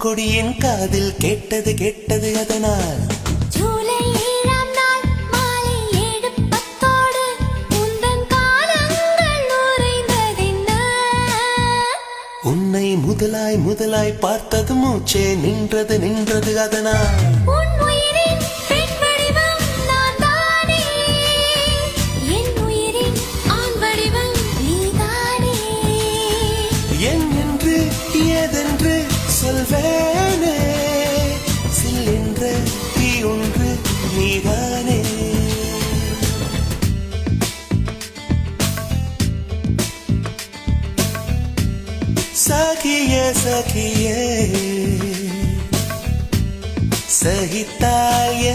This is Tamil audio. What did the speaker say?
கொடியின் காதில் கேட்டது கேட்டது அதனால் ஜூலை 7ஆம் நாள் மாலை 7:10 உந்தன் காலங்கள் உறைந்ததென்ன? உன்னை முதலாய் முதலாய் பார்த்தது மூச்சே நின்றது நின்றது அதனால் உன் உயிரின் பெண் வடிவம் நான் தானே, என் உயிரின் ஆண் வடிவம் நீதானே. என் என்று ஏதென்று சொல்வேனே சில்லென்ற தீ ஒன்று நீதானே. சகியே சகியே சகித்தாய